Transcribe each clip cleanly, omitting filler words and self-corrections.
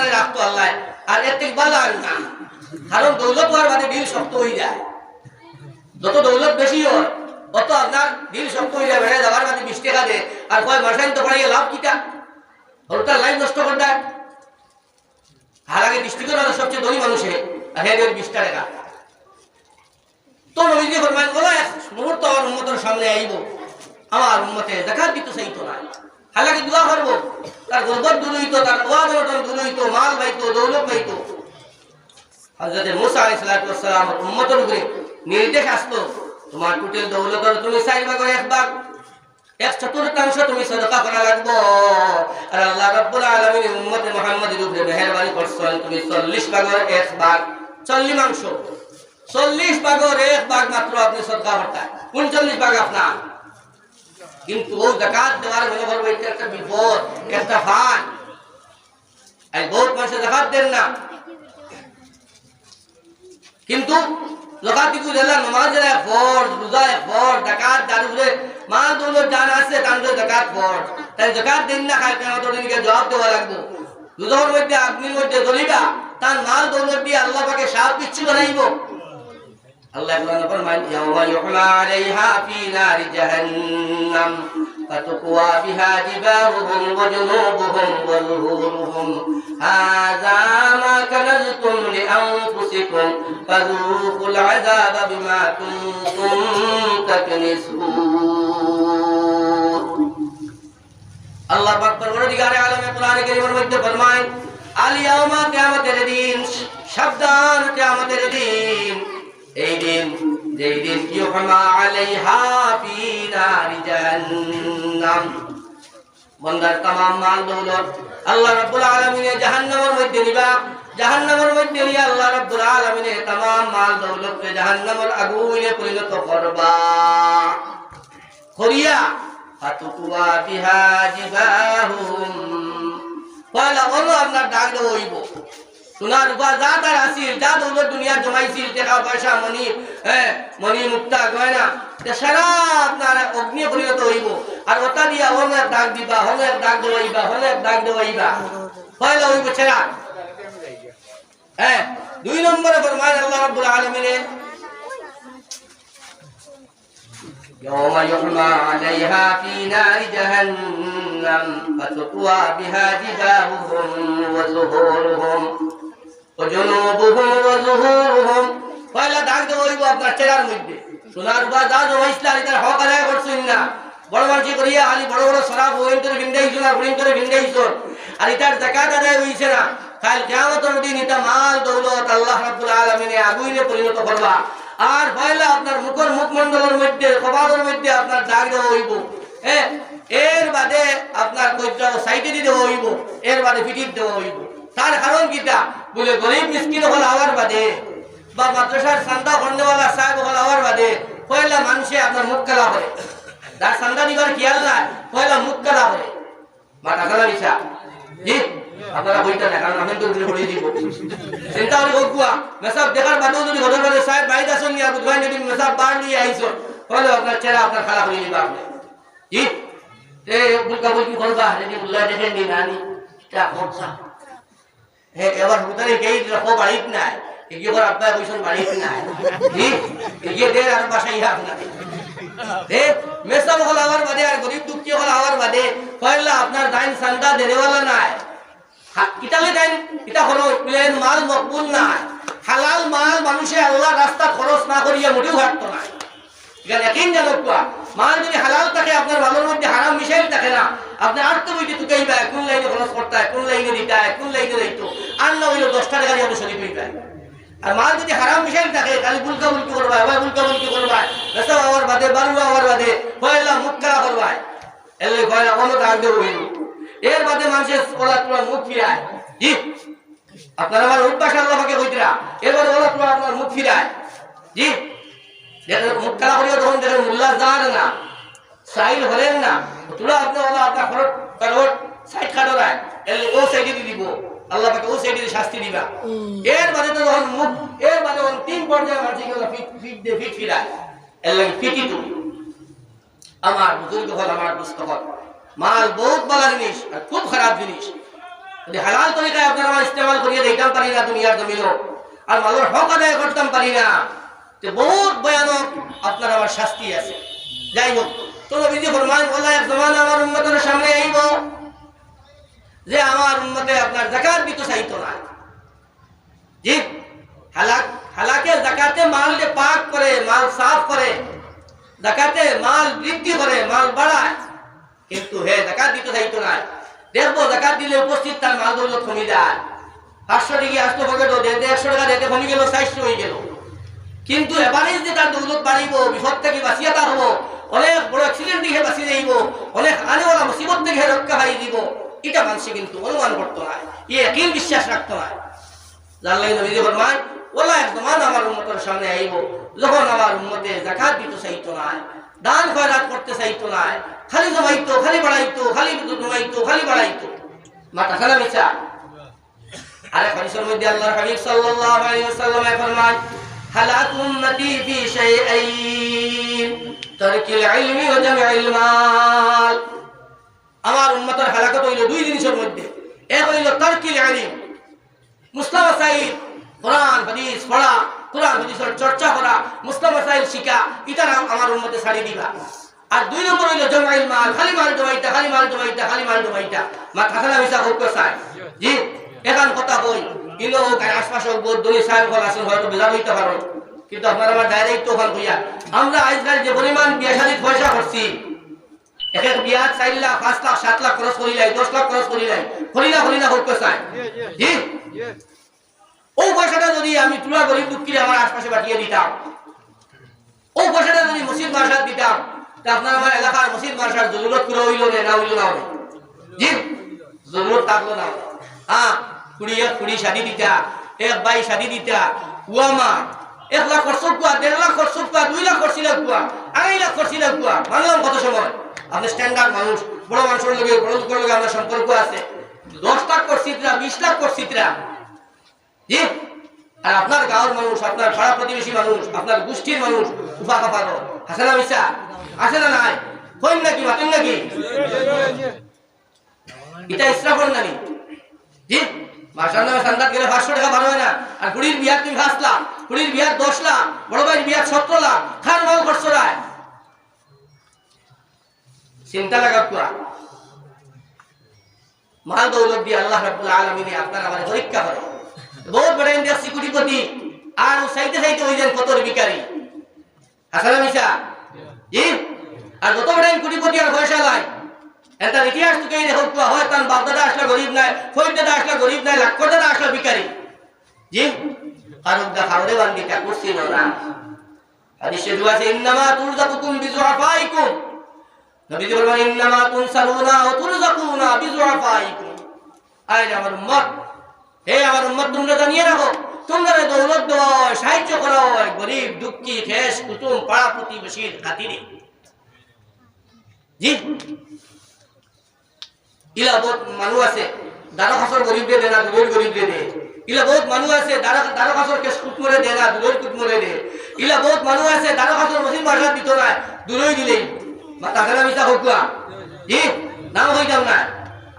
আপনারা রাখতো আল্লাহ আর এর থেকে ভালো আর না কারণ দৌলত হওয়ার বাদে দিল শক্ত হয়ে যায় যত দৌলত বেশি হয় অত আপনার দিল শক্ত হয়ে যায় বেড়ে যাওয়ার বাদে 20 টাকা দেয় আর কয় মাসাইন তো পারিয়ে লাভ কিটা ওটার লাইফ নষ্ট করে দেয় আর আগে দৃষ্টিকোণ হলো সবচেয়ে ধনী মানুষে আর হেদের 20 টাকা তো নবীজি ফরমান বলো এক মুহূর্ত আমার উম্মতের সামনে আইব আমার উম্মতে যাকাত দিতে চাইতো না হালাকি দোয়া করব তার গর্বত দূর হইতো তার ওয়াদন দূর হইতো মাল পাইতো দৌলত পাইতো হযরত মুসা আলাইহিস সালাতু ওয়াস সালাম উম্মতের উপরে নির্দেশ আসতো তোমার টোটাল দৌলতের তুমি 4 ভাগের 1 ভাগ 1/4 তুমি সদকা করা লাগবে আর আল্লাহ রাব্বুল আলামিন উম্মতে মুহাম্মাদের উপরে মেহেরবানি করছেন তুমি 40 ভাগের 1 ভাগ 40 মাংস 40 ভাগের 1 ভাগ মাত্র আপনি সদকা করতে 39 ভাগ আপনার কিন্তু ও যাকাত দেওয়ার মনে করবে এটা একটা বিপদ একটা ফান এই বহুত মানুষ যাকাত দেন না কিন্তু যাকাত দিকু দিলা নামাজে ফরজ রোজায় ফরজ যাকাত দারুরে মাল দৌলত জান আছে তানরে যাকাত ফরজ তাই যাকাত দেন না খায় কেন তো দিনকে জবাব দেওয়া লাগবে রোজার মধ্যে আগ্নির মধ্যে জ্বলিবা তার মাল দৌলত দিয়ে আল্লাহ পাকে সাপ বিচ্ছু বানাইবো আল্লাহ কোরআনে ফরমান ইয়াওমা ইউহলা আলাইহা ফি নারি জাহান্নাম ফাতুকওয়া বিহা জিবাহুহুম ওয়া জুনুবুহুম ওয়া যুহুরুহুম হাযা মা কানাজতুম লিআনফুসিকুম ফাযুকুল আযাবা বিমা কুনতুম তাকনিসুন আল্লাহ পাক পরওয়ারদিগারে আলমে কোরআনে কারীমের মধ্যে ফরমায় আল ইয়াওমা কিয়ামতের দিন সাবধান কিয়ামতের দিন এই দিন যেই দিন ইউহমা আলাইহা ফি নারি জাহান্নাম বন্দার तमाम মাল দৌলত আল্লাহ রাব্বুল আলামিন জাহান্নামের মধ্যে নিবা জাহান্নামের মধ্যে নিয়ে আল্লাহ রাব্বুল আলামিন तमाम মাল দৌলতকে জাহান্নামের আগুনে পরিণত করবা করিয়া ফাতুকুয়া বিহা জিবাহুম ওয়ালা ওয়ালা আপনার ডাক হইব সোনার রূপা যা তার আসিল যা দৌলত দুনিয়া জমাইছিল টাকা পয়সা মনি মুক্তা গয়না সারা আপনার অগ্নি পরিণত হইব আর ওটা দিয়া অনেক ডাক দিবা অনেক ডাক দেওয়াইবা অনেক ডাক দেওয়াইবা পয়লা হইব ছেড়া 2 নম্বরে ফরমান আল্লাহ রাব্বুল আলামিন ইয়াওমা ইউহমা আলাইহা ফি নারি জাহান্নাম ফাতুকওয়া বিহা জিবাহুহুম ওয়া যুহুরুহুম ওয়া জুনুবুহুম ওয়া যুহুরুহুম পয়লা ডাক দেওয়াইব আপনার চেহারার মধ্যে সোনার রূপা যা জমাইছিল আর এটার হক আদায় করছেন না বড় মানুষ করিয়া খালি বড় বড় শরাব ওইন করে ভিন্দাইছো না বুড়িন করে ভিন্দাইছো আর এটার যাকাত আদায় হইছে না কাল কিয়ামতের দিন এটা মাল দৌলত আল্লাহ রাব্বুল আলামিন আগুনে পরিণত করবা আর পয়লা আপনার মুখমণ্ডলের মধ্যে কপালের মধ্যে আপনার দাগ দেওয়া হইব এর বাদে আপনার কইটা সাইডে দিতে হইব এর বাদে পিঠিত দেওয়া হইব তার কারণ কিটা বলে গরিব মিসকিন হল আওয়ার বাদে বা মাদ্রাসার চান্দা খন্ডওয়ালা সাহেব হল আওয়ার বাদে পয়লা মানুষে আপনার মুখ কালা করে যার চান্দা দিবার খেয়াল নাই পয়লা মুখ কালা করে মাথা কালা দিছা জি আপনারা বইটা না কারণ আমি তো উঠে পড়ে দিব চিন্তা করে বকুয়া মেসাব দেখার বাদেও যদি ঘরের বাদে সাহেব বাইরে আসুন আর বুধবার যদি মেসাব বার নিয়ে আইছো তাহলে আপনার চেহারা আপনার খারাপ হয়ে যাবে আপনি জি বুলকা বুলকি করবা যদি উল্লাহ দেখেন নি নানি এটা খরচা এবার হুতারে কেই রাখো বাড়িত নাই এগিয়ে করে আপনার পয়সা বাড়িত নাই জি এগিয়ে দে আর বাসায় আপনার মেসাব হল আমার বাদে আর গরিব দুঃখী হল আমার বাদে পয়লা আপনার দাইন চান্দা দেনেওয়ালা নাই কিতালে দেন এটা হলো প্লেন মাল মকবুল না হালাল মাল মানুষে আল্লাহ রাস্তা খরচ না করিয়া মোটেও হাঁটতো না এখানে একই জানো মাল যদি হালাল থাকে আপনার ভালোর মধ্যে হারাম মিশাইল থাকে না আপনি আর তো বইতে টুকাইবা কোন লাইনে খরচ করতে হয় কোন লাইনে দিতে হয় কোন লাইনে দিতো আর না হইলো 10 টাকা গাড়ি আপনি শরীর হইবে আর মাল যদি হারাম মিশাইল থাকে খালি বুলকা বুলকি করবা এবার বুলকা বুলকি করবা বেসা আওয়ার বাদে বারু আওয়ার বাদে পয়লা মুখ কালা করবা এলে পয়লা কোনো দাগ দেব হইল এর বাদে মানুষের ওলা তোলা মুখ ফিরায় জি আপনার আমার অভ্যাস আল্লাহ পাকে কইতরা এবারে ওলা তোলা আপনার মুখ ফিরায় জি দেখেন মুখ কালা করিয়া তখন দেখেন মোল্লা যান না সাইল হলেন না তোলা আপনি ওলা আপনার খরচ কারোর সাইড কাটরায় এলে ও সাইডে দিব আল্লাহ পাকে ও সাইডে শাস্তি দিবা এর বাদে তো যখন মুখ এর বাদে যখন 3 পর্যায়ে মানুষগুলো ফিট ফিরায় এলে ফিটি তুমি আমার বুজুর্গ হল আমার দুস্থ হল মাল বহুত ভালো জিনিস আর খুব খারাপ জিনিস যদি হালাল তরিকায় আপনারা আমার ইস্তেমাল করিয়ে দিতাম পারি না দুনিয়ার জমিনও, আর মানুষের হক আদায় করতাম পারি না, তো বহুত ভয়ানক আপনার আমার শাস্তি আছে। যাই হোক, তো নবীজি ফরমান বলা এক জমানা আমার উম্মতের সামনে আইব যে আমার উম্মতে আপনার যাকাত দিতে চাইতো না। জি, হালাকে যাকাতে মাল পাক করে, মাল সাফ করে, যাকাতে মাল বৃদ্ধি করে, মাল বাড়ায়, কিন্তু হে যাকাত দিতে চাইতো না। দেখবো যাকাত দিলে উপস্থিত তার মাল দৌলত কমে যায়, 500 টাকা আসতো পকেটও দিতে, 100 টাকা দিতে কমে গেল, 400 হয়ে গেল। কিন্তু এবারে যে তার দৌলত বাড়িব, বিপদ থেকে বাঁচিয়ে তার হবো, অনেক বড় অ্যাক্সিডেন্ট থেকে বাঁচিয়ে যাইব, অনেক আনেওয়ালা মুসিবত থেকে রক্ষা পাই দিব, এটা মানুষ কিন্তু অনুমান করতো না, ইয়াকিন বিশ্বাস রাখতো না। জানলাই নবীজি ফরমান ওলা এক জমান আমার উম্মতের সামনে আইব যখন আমার উম্মতে যাকাত দিতে চাইতো না, দান খয়রাত করতে চাইতো না, খালি জমাইতো, খালি বাড়াইতো, খালি জমাইতো, খালি বাড়াইতো, মাথা খানা মিছা। আরে হাদিসের মধ্যে আল্লাহর হাবিব সাল্লাল্লাহু আলাইহি ওয়াসাল্লাম ফরমান হালাক উম্মতি ফি শাইআইন তারকিল ইলমি ওয়া জামঈল মাল। আমার উম্মতের হালাকত হইল দুই জিনিসের মধ্যে, এক হইল তারকিল ইলম, মুসলা মাসাইল, কোরআন হাদিস পড়া, কোরআন হাদিসের চর্চা করা, মুসলা মাসাইল শিখা, এটা আমার উম্মতে ছাড়ি দিবা। আর দুই নম্বর হইল জামঈল মাল, খালি মাল জমাইতা, খালি মাল জমাইতা, খালি মাল জমাইতা, মাথা খানা মিছা হোক চায়। জি, এখন কথা কই ইলো আশপাশে বহুত দলি সাহেব হল আসেন, হয়তো বেজার হইতে পারো, কিন্তু আপনারা আমার ডাইরেক্ট ওখান হইয়া আমরা আজকাল যে পরিমাণ বিয়া শাদীর পয়সা করছি, এক এক বিয়া 4 লাখ 5 লাখ 7 লাখ খরচ করি লাই, 10 লাখ খরচ করি লাই, হরিনা হোক চায়। জি, ওই পয়সাটা যদি আমি তুলা গরিব দুঃখীরে আমার আশপাশে পাঠিয়ে দিতাম, ওই পয়সাটা যদি মসজিদ মাদ্রাসাত দিতাম, তা আপনার আমার এলাকার মসজিদ মাদ্রাসার জরুরত করে হইল না হইল না? জি, জরুরত থাকলো না। হ্যাঁ, কুড়ি শাদি দিতা, এক বাই শাদি দিতা, কুয়ামা 1 লাখ খরচ কুয়া, 1.5 লাখ খরচ কুয়া, 2 লাখ খরচিল কুয়া, 2.5 লাখ খরচিল কুয়া, মানলাম কত সময় আপনি স্ট্যান্ডার্ড মানুষ, বড় মানুষের লগে, বড় লোকের লগে আমার সম্পর্ক আছে, 10 লাখ করছিতরা, 20 লাখ করছিতরা। জি, আর আপনার গাঁওর মানুষ, আপনার পাড়া প্রতিবেশী মানুষ, আপনার গোষ্ঠীর মানুষ উফাকা পারো, হাসে না মিশা? আসে না নাই? কইন নাকি মাতেন নাকি? এটা ইসরাফর নানি। জি, মাসার নামে সান্দাত গেলে 500 টাকা ভালো হয় না, আর কুড়ির বিয়ার তুমি 5 লাখ, কুড়ির বিয়ার 10 লাখ, বড় ভাইয়ের বিয়ার 17 লাখ, খান মাল খরচ রায়। চিন্তা লাগা পুরা মাল দৌলত দিয়ে আল্লাহ রাব্বুল আলামিন আপনার আমাদের পরীক্ষা করে। বহুত বড় ইন্ডিয়া সিকিউরিটি আর সাইতে হই যান কত বিকারি, হাসানা মিশা? জি, আর যত বড় কোটিপতি আর পয়সা লাই, এটা ইতিহাস থেকে দেখো তো হয় তার বাপ দাদা আসলে গরিব নাই, ফইর দাদা আসলে গরিব নাই, লাখ দাদা আসলে ভিখারি। জি, কারণ দা খাওরে বান্দি কা কুরসি না। হাদিসে দুআছে ইন্নামা তুরযাকুকুম বিযুআফাইকুম, নবী জি বলেন ইন্নামা তুনসারুনা ওয়া তুরযাকুনা বিযুআফাইকুম। আয় আমার উম্মত, হে আমার উম্মত, তোমরা জানিয়ে রাখো, তোমরা দৌলত দেওয়া হয়, সাহায্য করা হয় গরিব দুঃখী খেস কুতুম পাড়া প্রতিবেশীর খাতিরে। জি, ইলা বহুত মানুষ আছে দারো খাসর গরিব দে না, দূরের গরিব দে। ইলা বহুত মানুষ আছে দারো খাসর কেস কুতমরে দে না, দূরের কুতমরে দে। ইলা বহুত মানুষ আছে দারো খাসর মসজিদ মাদ্রাসা দিত না, দূরেই দিলেই মাথা খানা মিছা হকুয়া। জি, নাম হইতাম না,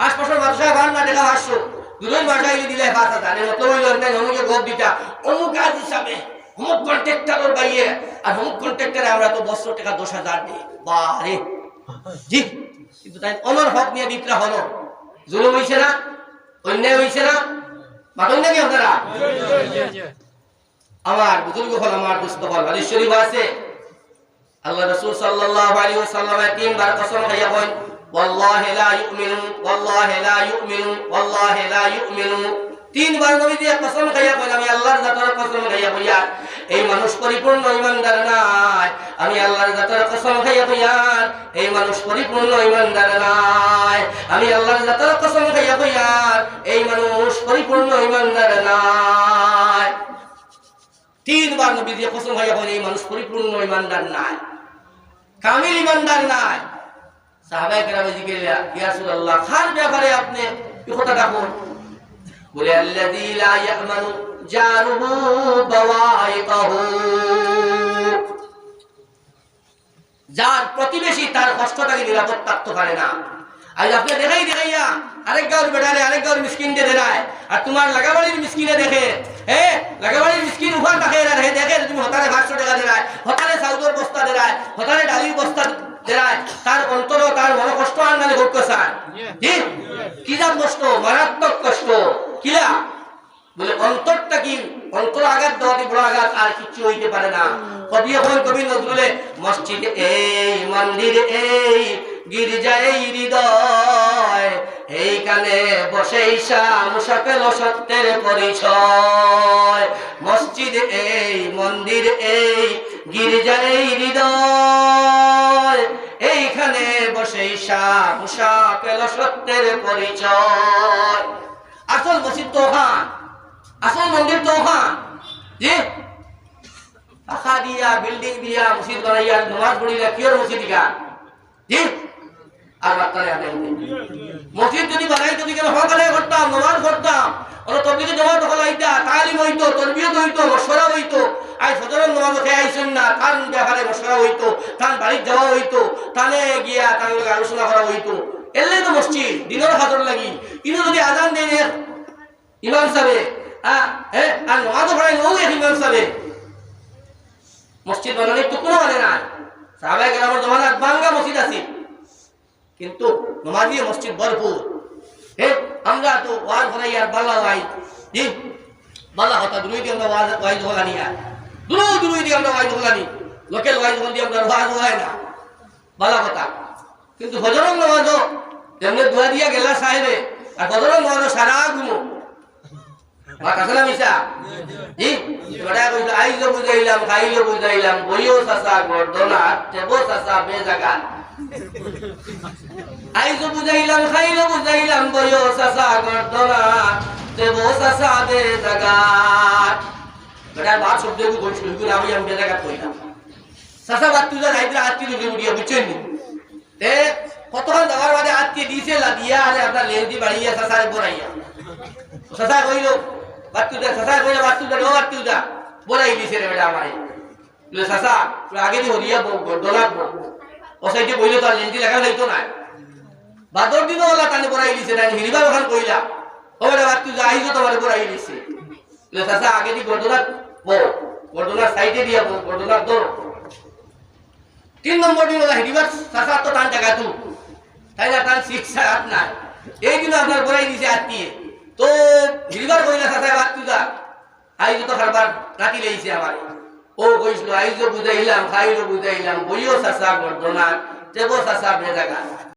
আশপাশের মাদ্রাসা ভার না দেখা 500, দূরের মাদ্রাসা দিলে 5000। এর মতলব হইল না অমুকে গপ দিতা, অমুক কাজ হিসাবে অমুক কন্ট্রাক্টরের বাইয়ে, আর অমুক কন্ট্রাক্টরে আমরা তো 10 টাকা 10,000 দিই। বারে জি, কিন্তু তাই অনর হক নিয়ে দিতরা হলো জুলুম হইছে না, অন্যায় হইছে না? মাতন নাকি আপনারা? আমার বুজুর্গ হল, আমার দোস্ত হল, হাদিস শরীফ আছে আল্লাহ রাসূল সাল্লাল্লাহু আলাইহি ওয়াসাল্লাম 3 বার কসম খাইয়া কইন ওয়াল্লাহি লা ইউমিনু, ওয়াল্লাহি লা ইউমিনু, ওয়াল্লাহি লা ইউমিনু। 3 বার নবী দিয়ে কসম খাইয়া কইন, আমি আল্লাহর জাতের কসম খাইয়া কইয়া এই মানুষ পরিপূর্ণ ঈমানদার নাই, আমি আল্লাহর জাতের কসম খাইয়া কইয়া এই মানুষ পরিপূর্ণ ঈমানদার নাই, আমি আল্লাহর জাতের কসম খাইয়া কইয়া এই মানুষ পরিপূর্ণ ঈমানদার নাই। 3 বার নবী দিয়ে কসম খাইয়া কইন এই মানুষ পরিপূর্ণ ঈমানদার নাই, কামিল ঈমানদার নাই। সাহাবায়ে কেরাম জিজ্ঞেস ইয়া রাসূলুল্লাহ, খার ব্যাপারে আপনি কি কথা ডাকুন? বলে আল্লাযী লা ইয়ামানু জারুহু বাওয়াইকাহু, যার প্রতিবেশী তার কষ্টটাকে নিরাপদ থাকতে পারে না, আজ আপনি দেখাইয়া আরেক গাঁর বেড়ালে আরেক গাঁর মিসকিন দিয়ে দেয় আর তোমার লাগাবাড়ির মিসকিনে দেখে লাগাবাড়ির মিসকিন উফার দেখে দেখে তুমি হতারে 500 টাকা দেয়, হতারে চাউলের বস্তা দেয়, হতারে ডালির বস্তা দেয়, তার অন্তর তার মনে কষ্ট আনলে ঘটতে চায়। কি যা কষ্ট, মারাত্মক কষ্ট। কিলা বলে অন্তরটা কি, অন্তর আঘাত দেওয়াতে বড় আঘাত আর কিছু হইতে পারে না। কবি এখন কবি নজরুলে মসজিদ এই মন্দির এই গির্জা এই হৃদয় এইখানে বসে ঈশা মুসা পেল সত্যের পরিচয়। মসজিদ এই মন্দির এই গির্জা এই হৃদয় এইখানে বসে ঈশা মুসা পেল সত্যের পরিচয়। আসল মসজিদ তো ওখান, আসল মন্দির তো ওখান। জি পাখা দিয়া বিল্ডিং দিয়া মসজিদ বানাইয়া নামাজ পড়িলা কিয়র মসজিদ গা জি আর বার্তারে আদায় মসজিদ যদি বানাই যদি কেন সকালে করতাম নামাজ পড়তাম ওরা তবলিগে জমা দখল আইতা তালিম হইতো তরবিয়ত হইতো মশওয়ারা হইতো। আই সদরের নামাজ খেয়ে আইছেন না তান ব্যাপারে মশওয়ারা হইতো, তান বাড়ির যাওয়া হইতো, তানে গিয়া তার লগে আলোচনা করা হইতো। এলে তো মসজিদ দিনের হাজর লাগি কিন্তু যদি আজান দেয় ইমাম সাহেব আর নামাজ পড়াই নৌ এক ইমাম সাহেব মসজিদ বানানোর তো কোনো মানে না। সাহাবায়ে কেরামের জমানাত ভাঙ্গা মসজিদ আছে কিন্তু নমাজি মসজিদ ভরপুর। আমরা তো ওয়াজ করাই আর বাল্লা ভাই জি বাল্লা হতা দুই দিয়ে আমরা ওয়াজ হলানি আর দুই দিয়ে আমরা ওয়াজ হলানি লোকেল ওয়াজ হল দিয়ে আমরা ওয়াজ হয় না বাল্লা কথা। কিন্তু ফজরের নামাজও যেমনি দোয়া দিয়া গেলা সাহেবে আর ফজরের নামাজও সারা ঘুমো বাট আসলে মিশা জি বড়া কইলো আইলো বুঝাইলাম খাইলো বুঝাইলাম বইও সাসা গর্দনা তেবো সাসা বেজাগা আইলো বুঝাইলাম খাইলো বুঝাইলাম বইও সাসা গর্দনা তেবো সাসা বেজাগা বড়া বাত শব্দ কো কইছিল কি আমি বেজাগা কইলাম সাসা বাত তুই রাইদ্রা আত্তি লুকে উড়িয়া বুঝছেন তে কতক্ষণ যাওয়ার বাদে আত্তি দিছে লা দিয়া আরে আপনার লেন্দি বাড়িয়া সাসারে বড়াইয়া সাসা কইলো বাতুদা সাসা কইলা বাতুদা নো বাতুদা বলাই দিছে রে বেটা আমারে বলে সাসা তুই আগে দি হরিয়া গর্দনাত ও সাইডে বইলে তো লেন্দি লাগা হইতো না বাদর দিন ওলা তানে বলাই দিছে না হিরিবা ওখান কইলা ও বেটা বাতুদা আইছো তোমারে বলাই দিছে বলে সাসা আগে দি গর্দনাত গর্দনার সাইডে দিয়া গর্দনাত ধরো 3 নম্বর দিন ওলা হিরিবা সাসা তো টান জায়গা তু তাই না টান 6 7 না এই দিন আপনার বলাই দিছে আত্মীয় তো হিরিবার কইলা সাথে বাতুদা আইজো তো খাবার রাতি লইছে আমার ও কইছিল আইজো বুঝাইলাম খাইলো বুঝাইলাম বইও সাসা গর্দনা তেবো সাসা বেজাগা